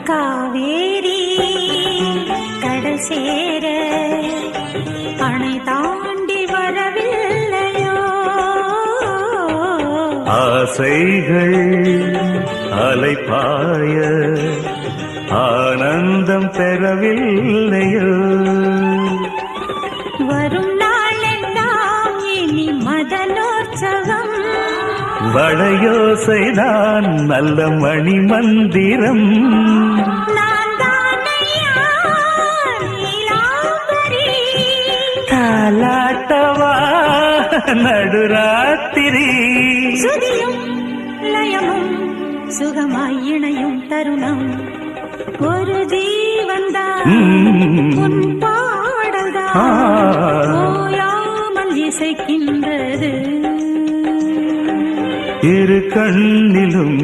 காவேரி கடல் சேர அணை தாண்டி வரவில்லையோ? ஆசைகள் அலைப்பாய ஆனந்தம் பெறவில்லையோ? வரும் நாளெல்லாம் இனி மதனோற்சவம், வளையோசைதான் நல்ல மணி மந்திரம். நான் தானையா நீலாம்பரி, தாலாட்டவா நடுராத்திரி, சுதியும் லயமும் சுகமாய் இணையும் தருணம். ஒரு ஜீவன்தான் உன் பாடல்தான் ஓயாமல் இசைக்கின்றது. இரு கண்ணிலும்